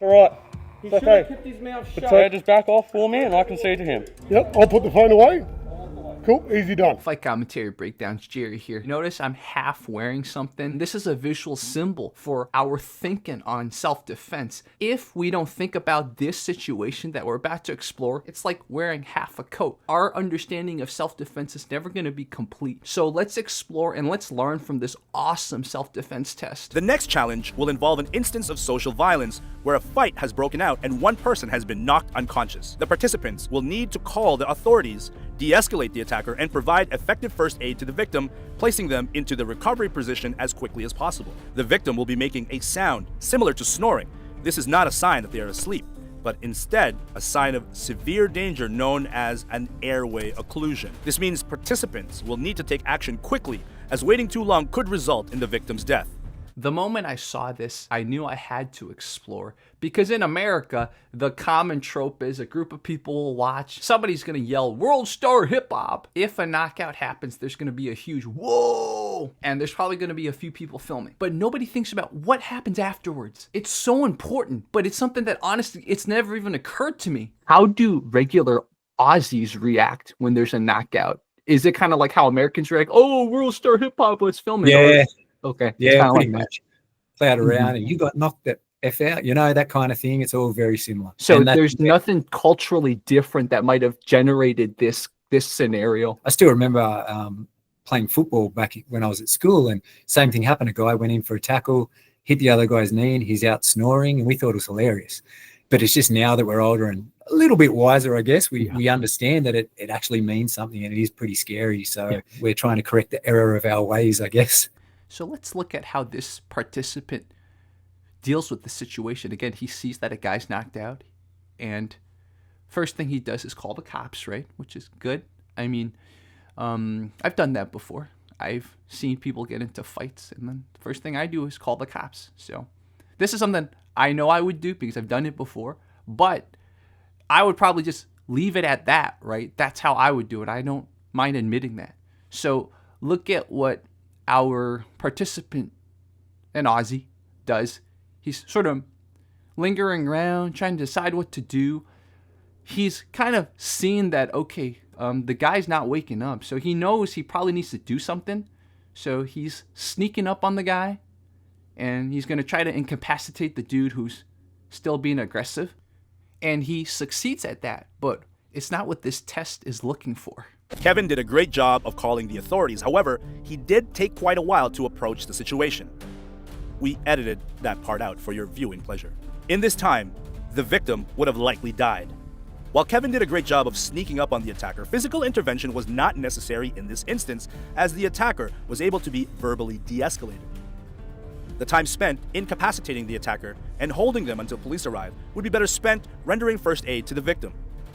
Alright. He It's should have okay. kept his mouth shut. Okay, just back off for me and I can say to him. Yep, I'll put the phone away. Cool, easy done. Fight Commentary Breakdowns, Jerry here. Notice I'm half wearing something. This is a visual symbol for our thinking on self-defense. If we don't think about this situation that we're about to explore, it's like wearing half a coat. Our understanding of self-defense is never going to be complete. So let's explore and let's learn from this awesome self-defense test. The next challenge will involve an instance of social violence where a fight has broken out and one person has been knocked unconscious. The participants will need to call the authorities, de-escalate the attacker, and provide effective first aid to the victim, placing them into the recovery position as quickly as possible. The victim will be making a sound similar to snoring. This is not a sign that they are asleep, but instead a sign of severe danger known as an airway occlusion. This means participants will need to take action quickly, as waiting too long could result in the victim's death. The moment I saw this, I knew I had to explore. Because in America, the common trope is a group of people will watch, somebody's gonna yell, "World Star Hip Hop!" If a knockout happens, there's gonna be a huge whoa! And there's probably gonna be a few people filming. But nobody thinks about what happens afterwards. It's so important, but it's something that honestly, it's never even occurred to me. How do regular Aussies react when there's a knockout? Is it kind of like how Americans react? Oh, World Star Hip Hop, let's film it. Yeah. Okay. Yeah, pretty much. Cloud around and you got knocked the F out, you know, that kind of thing. It's all very similar. So there's nothing culturally different that might have generated this scenario. I still remember playing football back when I was at school, and same thing happened. A guy went in for a tackle, hit the other guy's knee, and he's out snoring, and we thought it was hilarious. But it's just now that we're older and a little bit wiser, I guess, we understand that it actually means something, and it is pretty scary. So we're trying to correct the error of our ways, I guess. So let's look at how this participant deals with the situation. Again, he sees that a guy's knocked out, and first thing he does is call the cops, right? Which is good. I mean, I've done that before. I've seen people get into fights, and then the first thing I do is call the cops. So this is something I know I would do because I've done it before, but I would probably just leave it at that, right? That's how I would do it. I don't mind admitting that. So look at what our participant, an Aussie, does. He's sort of lingering around, trying to decide what to do. He's kind of seen that, okay, the guy's not waking up, so he knows he probably needs to do something. So he's sneaking up on the guy, and he's going to try to incapacitate the dude who's still being aggressive. And he succeeds at that, but it's not what this test is looking for. Kevin did a great job of calling the authorities. However, he did take quite a while to approach the situation. We edited that part out for your viewing pleasure. In this time, the victim would have likely died. While Kevin did a great job of sneaking up on the attacker, physical intervention was not necessary in this instance, as the attacker was able to be verbally de-escalated. The time spent incapacitating the attacker and holding them until police arrive would be better spent rendering first aid to the victim.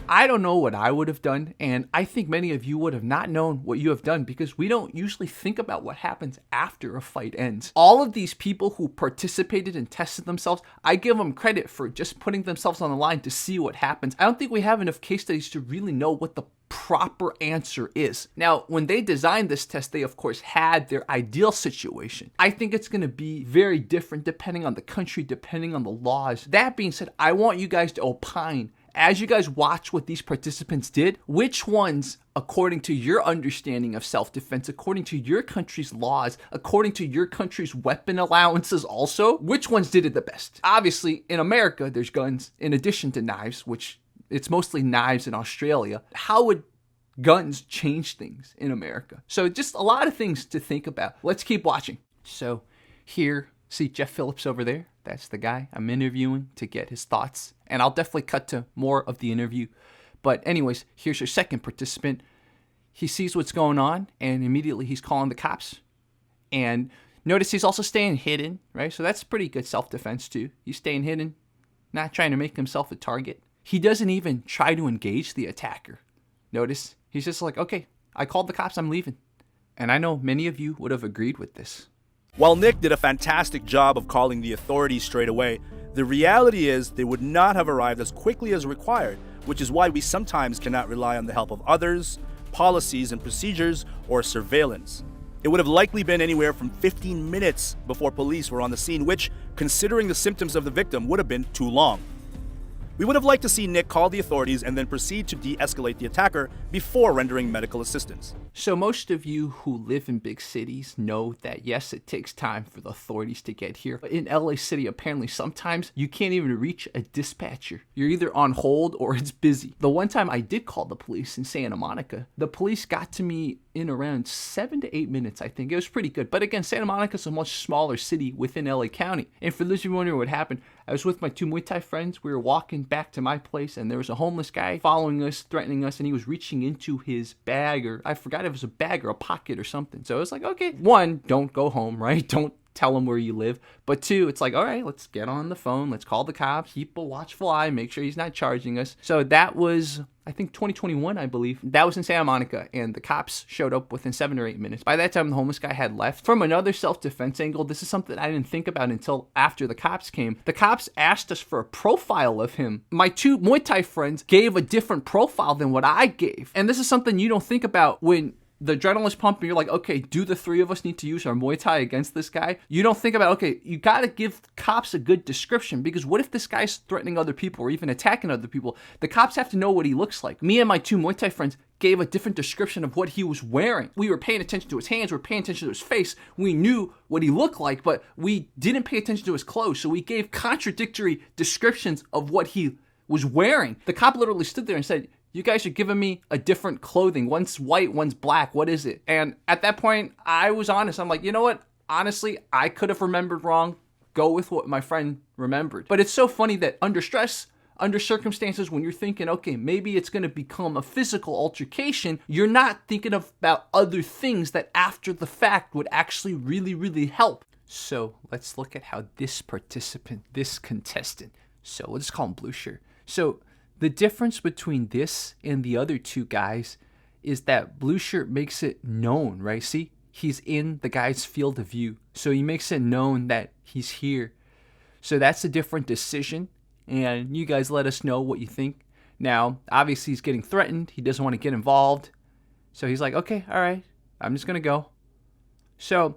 I don't know what I would have done, and I think many of you would have not known what you have done because we don't usually think about what happens after a fight ends. All of these people who participated and tested themselves, I give them credit for just putting themselves on the line to see what happens. I don't think we have enough case studies to really know what the proper answer is. Now, when they designed this test, they of course had their ideal situation. I think it's going to be very different depending on the country, depending on the laws. That being said, I want you guys to opine as you guys watch what these participants did, which ones, according to your understanding of self-defense, according to your country's laws, according to your country's weapon allowances also, which ones did it the best? Obviously, in America, there's guns in addition to knives, which it's mostly knives in Australia. How would guns change things in America? So just a lot of things to think about. Let's keep watching. So here, see Jeff Phillips over there? That's the guy I'm interviewing to get his thoughts. And I'll definitely cut to more of the interview. But anyways, here's your second participant. He sees what's going on, and immediately he's calling the cops. And notice he's also staying hidden, right? So that's pretty good self-defense too. He's staying hidden, not trying to make himself a target. He doesn't even try to engage the attacker. Notice, he's just like, okay, I called the cops, I'm leaving. And I know many of you would have agreed with this. While Nick did a fantastic job of calling the authorities straight away, the reality is they would not have arrived as quickly as required, which is why we sometimes cannot rely on the help of others, policies and procedures, or surveillance. It would have likely been anywhere from 15 minutes before police were on the scene, which, considering the symptoms of the victim, would have been too long. We would have liked to see Nick call the authorities and then proceed to de-escalate the attacker before rendering medical assistance. So most of you who live in big cities know that yes, it takes time for the authorities to get here. But in LA City, apparently sometimes you can't even reach a dispatcher. You're either on hold or it's busy. The one time I did call the police in Santa Monica, the police got to me in around 7 to 8 minutes, I think. It was pretty good. But again, Santa Monica's a much smaller city within LA County. And for those of you wondering what happened, I was with my two Muay Thai friends. We were walking back to my place and there was a homeless guy following us, threatening us, and he was reaching into his bag, or I forgot if it was a bag or a pocket or something. So I was like, okay, one, don't go home, right? Don't tell him where you live. But two, it's like, all right, let's get on the phone. Let's call the cops, keep a watchful eye, make sure he's not charging us. So that was, I think, 2021, I believe. That was in Santa Monica, and the cops showed up within 7 or 8 minutes. By that time, the homeless guy had left. From another self-defense angle, this is something I didn't think about until after the cops came. The cops asked us for a profile of him. My two Muay Thai friends gave a different profile than what I gave. And this is something you don't think about when the adrenaline's pumping. You're like, okay, do the three of us need to use our Muay Thai against this guy? You don't think about, okay, you got to give cops a good description, because what if this guy's threatening other people or even attacking other people? The cops have to know what he looks like. Me and my two Muay Thai friends gave a different description of what he was wearing. We were paying attention to his hands, we were paying attention to his face. We knew what he looked like, but we didn't pay attention to his clothes. So we gave contradictory descriptions of what he was wearing. The cop literally stood there and said, you guys are giving me a different clothing. One's white, one's black. What is it? And at that point, I was honest. I'm like, you know what? Honestly, I could have remembered wrong. Go with what my friend remembered. But it's so funny that under stress, under circumstances when you're thinking, okay, maybe it's going to become a physical altercation, you're not thinking about other things that after the fact would actually really, really help. So let's look at how this participant, this contestant, so we'll just call him Blue Shirt. So the difference between this and the other two guys is that Blue Shirt makes it known, right? See, he's in the guy's field of view. So he makes it known that he's here. So that's a different decision. And you guys let us know what you think. Now, obviously he's getting threatened. He doesn't want to get involved. So he's like, okay, all right, I'm just going to go. So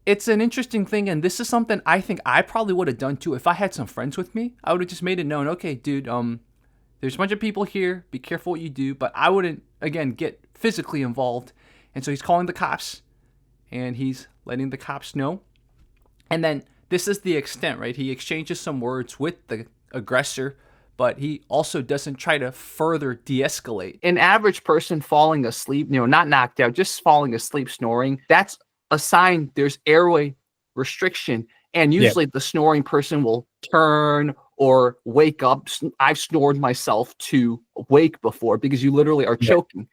it's an interesting thing. And this is something I think I probably would have done too. If I had some friends with me, I would have just made it known, okay, dude, there's a bunch of people here. Be careful what you do. But I wouldn't, again, get physically involved. And so he's calling the cops. And he's letting the cops know. And then this is the extent, right? He exchanges some words with the aggressor. But he also doesn't try to further de-escalate. An average person falling asleep, not knocked out, just falling asleep, snoring, that's a sign there's airway restriction. And usually the snoring person will turn or wake up. I've snored myself to wake before because you literally are choking.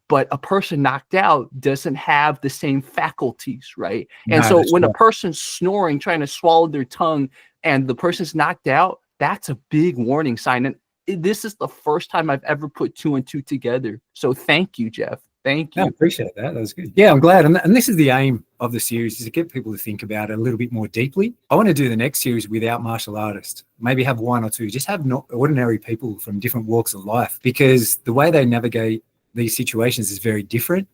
But a person knocked out doesn't have the same faculties, right? And so when a person's snoring, trying to swallow their tongue, and the person's knocked out, that's a big warning sign. And this is the first time I've ever put 2 and 2 together. So thank you, Jeff. Thank you. I appreciate that. That was good. Yeah, I'm glad. And this is the aim of the series, is to get people to think about it a little bit more deeply. I want to do the next series without martial artists, maybe have 1 or 2, just have ordinary people from different walks of life, because the way they navigate these situations is very different,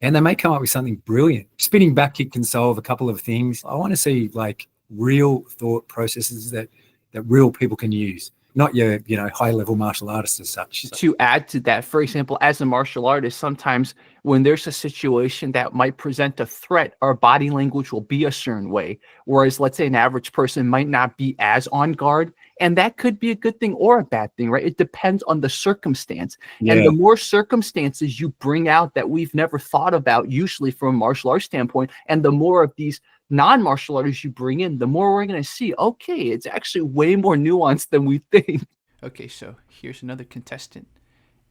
and they may come up with something brilliant. Spinning back kick can solve a couple of things. I want to see like real thought processes that real people can use, not your high level martial artists as such. To add to that, for example, as a martial artist, sometimes when there's a situation that might present a threat, our body language will be a certain way, whereas let's say an average person might not be as on guard. And that could be a good thing or a bad thing, right? It depends on the circumstance. Yeah. And the more circumstances you bring out that we've never thought about, usually from a martial arts standpoint, and the more of these non-martial artists you bring in, the more we're going to see, okay, it's actually way more nuanced than we think. Okay, so here's another contestant.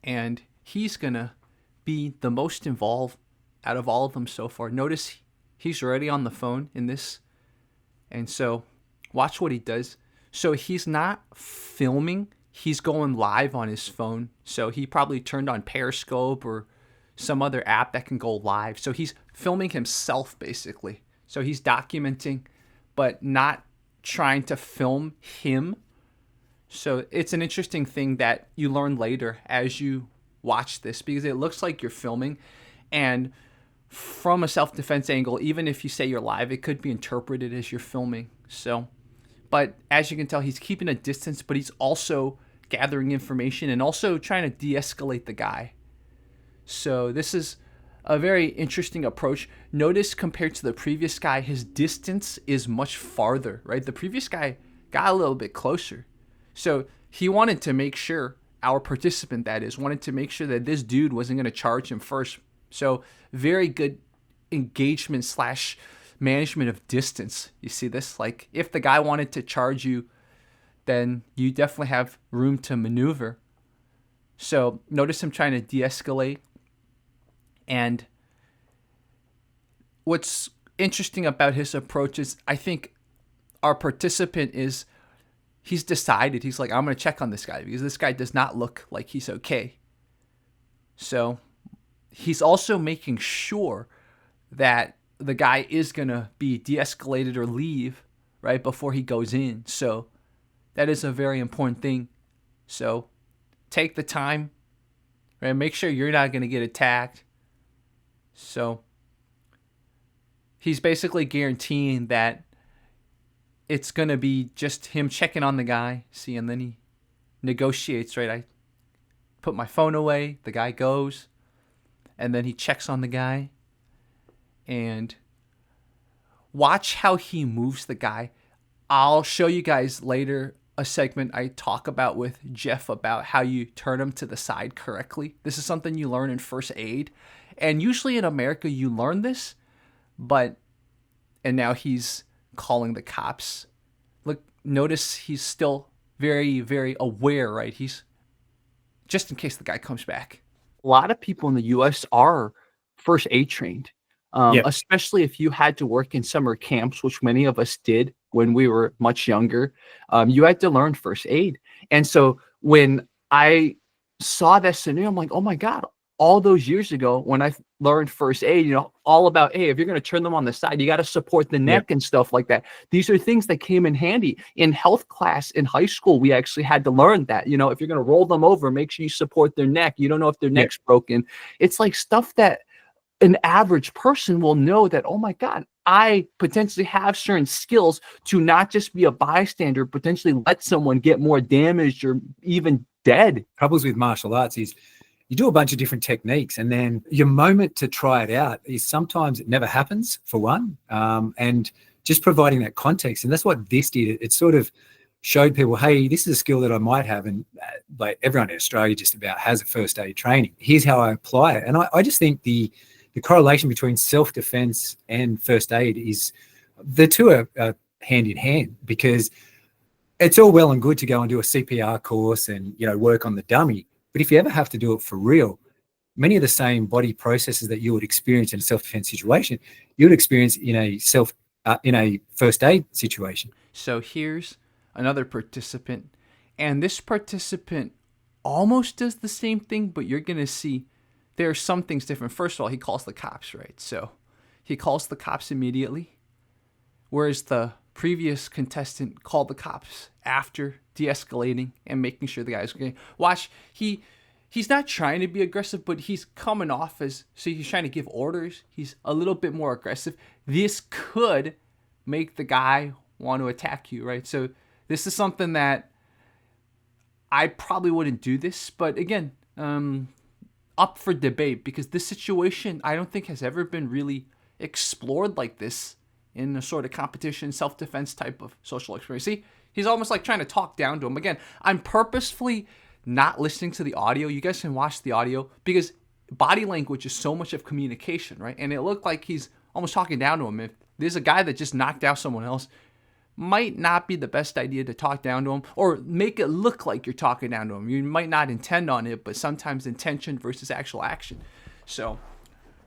And he's going to be the most involved out of all of them so far. Notice he's already on the phone in this. And so watch what he does. So he's not filming, he's going live on his phone. So he probably turned on Periscope or some other app that can go live. So he's filming himself basically. So he's documenting, but not trying to film him. So it's an interesting thing that you learn later as you watch this, because it looks like you're filming. And from a self-defense angle, even if you say you're live, it could be interpreted as you're filming. So, but as you can tell, he's keeping a distance, but he's also gathering information and also trying to de-escalate the guy. So this is a very interesting approach. Notice compared to the previous guy, his distance is much farther, right? The previous guy got a little bit closer. So he wanted to make sure, our participant that is, wanted to make sure that this dude wasn't going to charge him first. So very good engagement slash management of distance. You see this? Like if the guy wanted to charge you, then you definitely have room to maneuver. So notice him trying to de-escalate. And what's interesting about his approach is I think our participant he's decided, he's like, I'm going to check on this guy because this guy does not look like he's okay. So he's also making sure that the guy is going to be de-escalated or leave right before he goes in. So that is a very important thing. So take the time, right? Make sure you're not going to get attacked. So he's basically guaranteeing that it's going to be just him checking on the guy. See, and then he negotiates, right? I put my phone away. The guy goes. And then he checks on the guy. And watch how he moves the guy. I'll show you guys later a segment I talk about with Jeff about how you turn him to the side correctly. This is something you learn in first aid. And usually in America, you learn this. And now he's calling the cops. Look, notice he's still very, very aware, right? He's just in case the guy comes back. A lot of people in the U.S. are first aid trained, especially if you had to work in summer camps, which many of us did when we were much younger. You had to learn first aid. And so when I saw that scenario, I'm like, oh my God, all those years ago when I learned first aid, all about, hey, if you're going to turn them on the side, you got to support the neck and stuff like that. These are things that came in handy. In health class in high school, we actually had to learn that, if you're going to roll them over, make sure you support their neck. You don't know if their neck's broken. It's like stuff that an average person will know that, oh my God, I potentially have certain skills to not just be a bystander, potentially let someone get more damaged or even dead. Troubles with martial arts is you do a bunch of different techniques, and then your moment to try it out is sometimes it never happens, for one, and just providing that context. And that's what this did. It sort of showed people, hey, this is a skill that I might have, and like everyone in Australia just about has a first aid training. Here's how I apply it. And I just think the correlation between self-defense and first aid is the two are hand in hand, because it's all well and good to go and do a CPR course and work on the dummy. But if you ever have to do it for real, many of the same body processes that you would experience in a self-defense situation, you would experience in a first aid situation. So here's another participant, and this participant almost does the same thing, but you're going to see there are some things different. First of all, he calls the cops, right? So he calls the cops immediately, whereas the previous contestant called the cops after de-escalating and making sure the guy's okay. Watch, he's not trying to be aggressive, but he's coming off so he's trying to give orders. He's a little bit more aggressive. This could make the guy want to attack you, right? So this is something that I probably wouldn't do this, but again, up for debate, because this situation I don't think has ever been really explored like this in a sort of competition, self-defense type of social experience. See, he's almost like trying to talk down to him. Again, I'm purposefully not listening to the audio. You guys can watch the audio because body language is so much of communication, right? And it looked like he's almost talking down to him. If there's a guy that just knocked out someone else, might not be the best idea to talk down to him or make it look like you're talking down to him. You might not intend on it, but sometimes intention versus actual action. So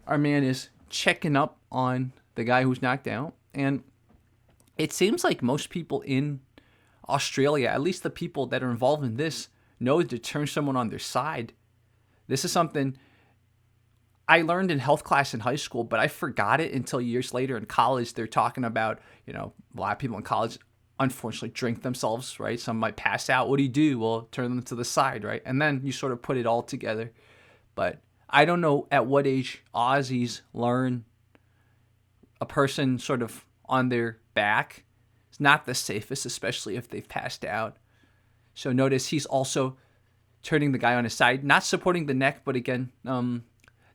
our man is checking up on the guy who's knocked out. And it seems like most people in Australia, at least the people that are involved in this, know to turn someone on their side. This is something I learned in health class in high school, but I forgot it until years later in college. They're talking about, a lot of people in college unfortunately drink themselves, right? Some might pass out. What do? Well, turn them to the side, right? And then you sort of put it all together. But I don't know at what age Aussies learn a person sort of on their back. It's not the safest, especially if they've passed out. So notice he's also turning the guy on his side, not supporting the neck, but again,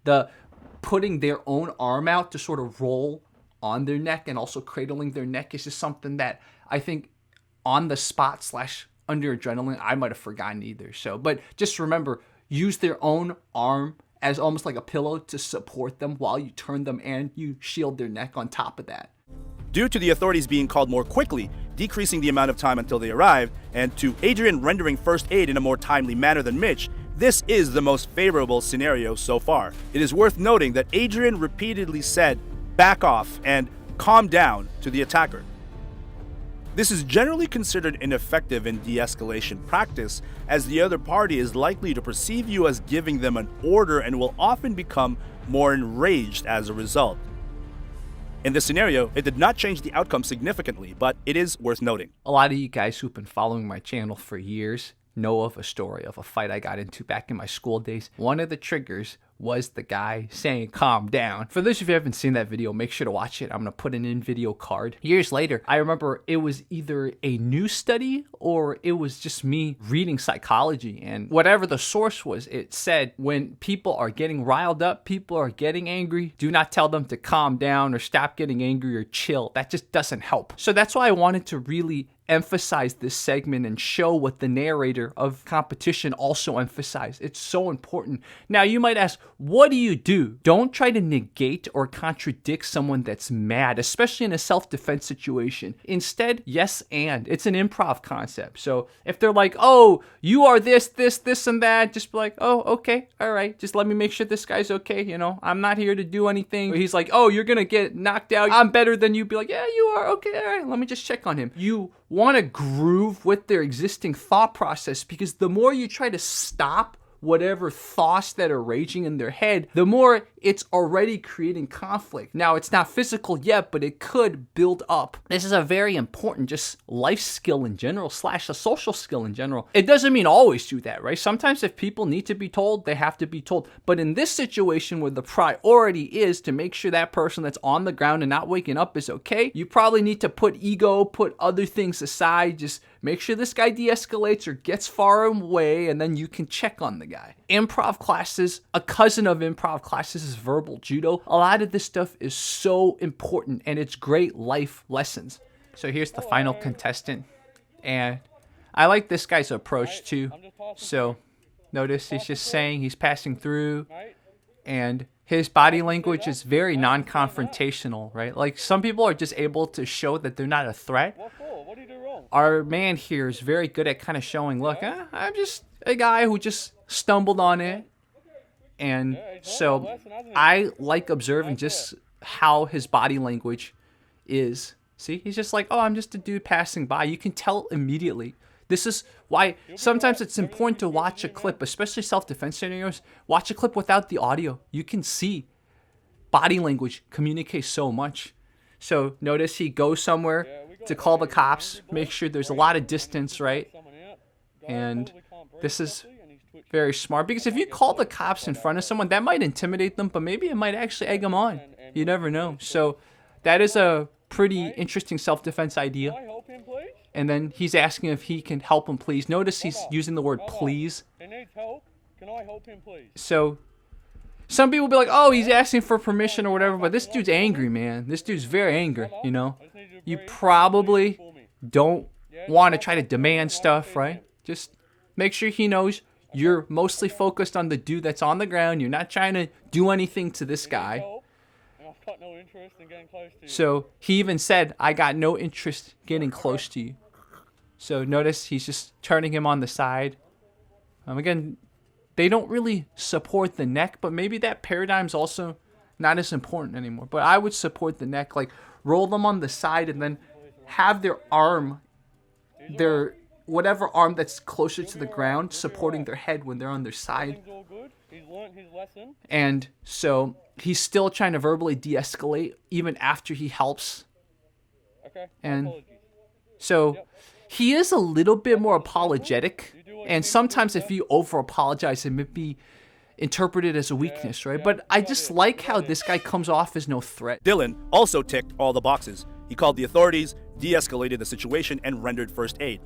the putting their own arm out to sort of roll on their neck and also cradling their neck is just something that I think on the spot / under adrenaline, I might have forgotten either. So, but just remember, use their own arm as almost like a pillow to support them while you turn them and you shield their neck on top of that. Due to the authorities being called more quickly, decreasing the amount of time until they arrive, and to Adrian rendering first aid in a more timely manner than Mitch, this is the most favorable scenario so far. It is worth noting that Adrian repeatedly said, "Back off" and "calm down" to the attacker. This is generally considered ineffective in de-escalation practice, as the other party is likely to perceive you as giving them an order and will often become more enraged as a result. In this scenario, it did not change the outcome significantly, but it is worth noting. A lot of you guys who've been following my channel for years know of a story of a fight I got into back in my school days. One of the triggers was the guy saying, "Calm down." For those of you who haven't seen that video, make sure to watch it. I'm going to put an in-video card. Years later, I remember it was either a news study or it was just me reading psychology. And whatever the source was, it said when people are getting riled up, people are getting angry, do not tell them to calm down or stop getting angry or chill. That just doesn't help. So that's why I wanted to really emphasize this segment and show what the narrator of competition also emphasized. It's so important. Now you might ask, what do you do? Don't try to negate or contradict someone that's mad, especially in a self-defense situation. Instead, yes and. It's an improv concept. So if they're like, "Oh, you are this, and that," just be like, "Oh, okay, all right. Just let me make sure this guy's okay. You know, I'm not here to do anything." Or he's like, "Oh, you're gonna get knocked out. I'm better than you." Be like, "Yeah, you are. Okay, all right. Let me just check on him." You want to groove with their existing thought process, because the more you try to stop whatever thoughts that are raging in their head, the more it's already creating conflict. Now, it's not physical yet, but it could build up. This is a very important just life skill in general / a social skill in general. It doesn't mean always do that, right? Sometimes if people need to be told, they have to be told. But in this situation where the priority is to make sure that person that's on the ground and not waking up is okay, you probably need to put ego, put other things aside, just make sure this guy de-escalates or gets far away, and then you can check on the guy. Improv classes, a cousin of improv classes is verbal judo. A lot of this stuff is so important, and it's great life lessons. So here's the final contestant, and I like this guy's approach too. So notice he's just saying he's passing through, and his body language is very non-confrontational, right? Like some people are just able to show that they're not a threat. What do you do wrong? Our man here is very good at kind of showing, look, I'm just a guy who just stumbled on it. And so I like observing just how his body language is. See, he's just like, "Oh, I'm just a dude passing by." You can tell immediately. This is why sometimes it's important to watch a clip, especially self-defense scenarios. Watch a clip without the audio. You can see body language communicates so much. So notice he goes somewhere to call the cops, make sure there's a lot of distance, right? And this is very smart, because if you call the cops in front of someone, that might intimidate them, but maybe it might actually egg them on. You never know. So that is a pretty interesting self-defense idea. And then he's asking if he can help him, please. Notice he's using the word please. He needs help. Can I help him, please? So some people will be like, "Oh, he's asking for permission or whatever," but this dude's angry, man. This dude's very angry, you know? You probably don't want to try to demand stuff, right? Just make sure he knows you're mostly focused on the dude that's on the ground. You're not trying to do anything to this guy. I've got no interest in getting close to you. So he even said, "I got no interest getting close to you." So notice he's just turning him on the side. Again, they don't really support the neck, but maybe that paradigm's also not as important anymore. But I would support the neck, like roll them on the side and then have their arm, their whatever arm that's closer to the ground, supporting their head when they're on their side. Everything's all good. He's learned his lesson. And so he's still trying to verbally de-escalate even after he helps. Okay. And Apologies. so he is a little bit more apologetic. And sometimes if you over-apologize, it interpret it as a weakness, right? But I just like how this guy comes off as no threat. Dylan also ticked all the boxes. He called the authorities, de-escalated the situation, and rendered first aid.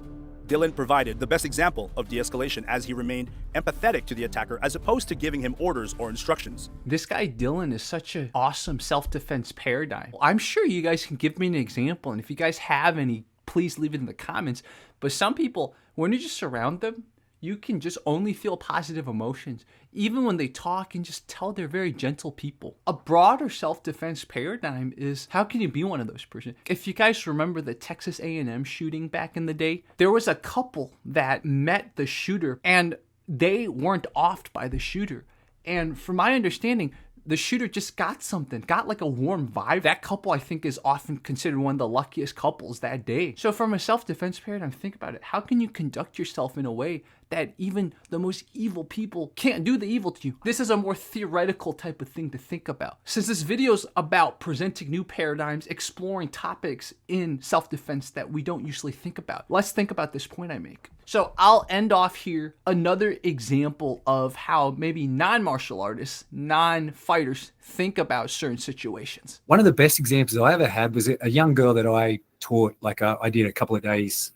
Dylan provided the best example of de-escalation as he remained empathetic to the attacker as opposed to giving him orders or instructions. This guy Dylan is such an awesome self-defense paradigm. I'm sure you guys can give me an example, and if you guys have any, please leave it in the comments. But some people, when you just surround them, you can just only feel positive emotions. Even when they talk and just tell they're very gentle people. A broader self-defense paradigm is, how can you be one of those person? If you guys remember the Texas A&M shooting back in the day, there was a couple that met the shooter and they weren't offed by the shooter. And from my understanding, the shooter just got something, got like a warm vibe. That couple, I think, is often considered one of the luckiest couples that day. So from a self-defense paradigm, think about it. How can you conduct yourself in a way that even the most evil people can't do the evil to you? This is a more theoretical type of thing to think about. Since this video is about presenting new paradigms, exploring topics in self-defense that we don't usually think about, let's think about this point I make. So I'll end off here another example of how maybe non-martial artists, non-fighters think about certain situations. One of the best examples I ever had was a young girl that I taught, like I did a couple of days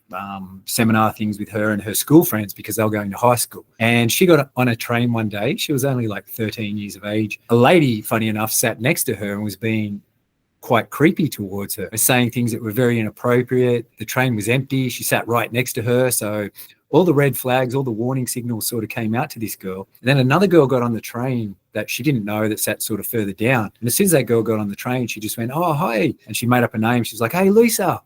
seminar things with her and her school friends because they were going to high school. And she got on a train one day. She was only like 13 years of age. A lady, funny enough, sat next to her and was being quite creepy towards her, saying things that were very inappropriate. The train was empty. She sat right next to her. So all the red flags, all the warning signals sort of came out to this girl. And then another girl got on the train that she didn't know that sat sort of further down. And as soon as that girl got on the train, she just went, "Oh, hi." And she made up a name. She was like, "Hey, Lisa,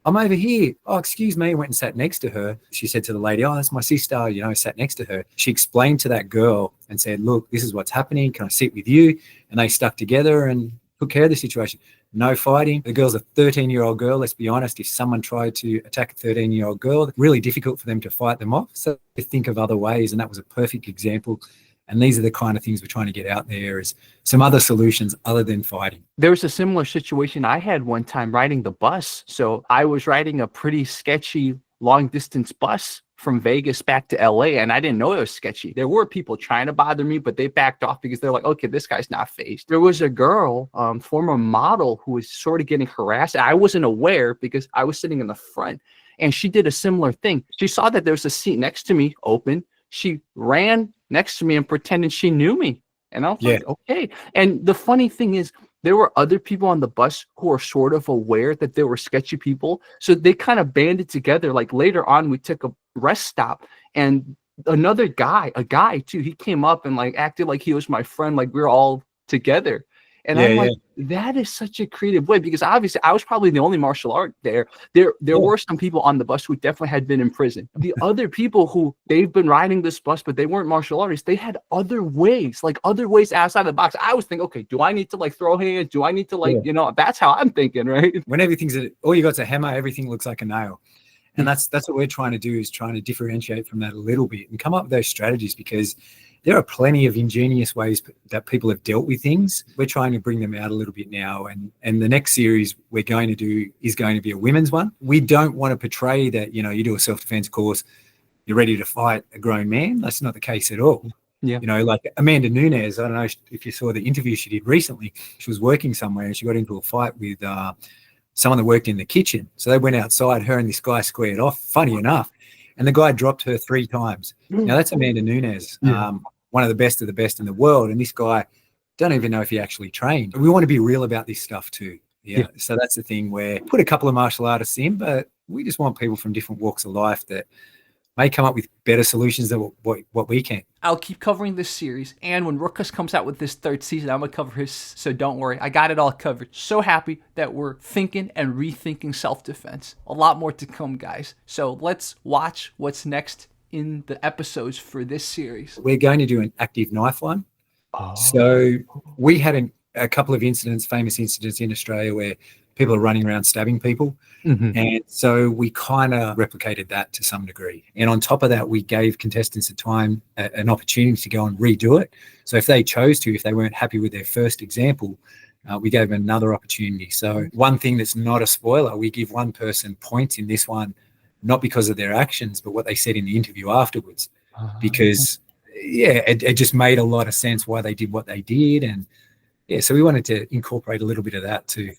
I'm over here." "Oh, excuse me." Went and sat next to her. She said to the lady, "Oh, that's my sister," sat next to her. She explained to that girl and said, "Look, this is what's happening. Can I sit with you?" And they stuck together and took care of the situation. No fighting. The girl's a 13-year-old girl. Let's be honest. If someone tried to attack a 13-year-old girl, really difficult for them to fight them off. So think of other ways. And that was a perfect example. And these are the kind of things we're trying to get out there, is some other solutions other than fighting. There was a similar situation I had one time riding the bus. So I was riding a pretty sketchy long distance bus from Vegas back to LA, and I didn't know it was sketchy. There were people trying to bother me, but they backed off because they're like, okay, this guy's not phased. There was a girl, former model, who was sort of getting harassed. I wasn't aware because I was sitting in the front, and she did a similar thing. She saw that there was a seat next to me open. She ran next to me and pretended she knew me. And I was like, okay. And the funny thing is, there were other people on the bus who were sort of aware that there were sketchy people. So they kind of banded together. Like later on, we took a rest stop, and another guy, a guy too, he came up and like acted like he was my friend. Like we were all together. And I'm like, that is such a creative way, because obviously I was probably the only martial art there. There were some people on the bus who definitely had been in prison. The other people who they've been riding this bus, but they weren't martial artists. They had other ways outside the box. I was thinking, okay, do I need to like throw hands? Do I need to like, that's how I'm thinking, right? When everything's all you got's a hammer, everything looks like a nail. And that's what we're trying to do, is trying to differentiate from that a little bit and come up with those strategies, because there are plenty of ingenious ways that people have dealt with things. We're trying to bring them out a little bit now. And the next series we're going to do is going to be a women's one. We don't want to portray that, you do a self-defense course, you're ready to fight a grown man. That's not the case at all. Yeah. Like Amanda Nunes, I don't know if you saw the interview she did recently. She was working somewhere and she got into a fight with someone that worked in the kitchen. So they went outside, her and this guy squared off, funny enough. And the guy dropped her 3 times. Now, that's Amanda Nunes, one of the best in the world. And this guy, don't even know if he actually trained. We want to be real about this stuff too. Yeah. So that's the thing, where put a couple of martial artists in, but we just want people from different walks of life that may come up with better solutions than what we can. I'll keep covering this series, and when Ruckus comes out with this 3rd season, I'm going to cover his, so don't worry. I got it all covered. So happy that we're thinking and rethinking self-defense. A lot more to come, guys. So let's watch what's next in the episodes for this series. We're going to do an active knife one. So we had a couple of famous incidents in Australia where people are running around stabbing people. And so we kind of replicated that to some degree. And on top of that, we gave contestants an opportunity to go and redo it. So if they chose to, if they weren't happy with their first example, we gave them another opportunity. So one thing that's not a spoiler, we give one person points in this one, not because of their actions, but what they said in the interview afterwards, because yeah, it just made a lot of sense why they did what they did. And yeah, so we wanted to incorporate a little bit of that too.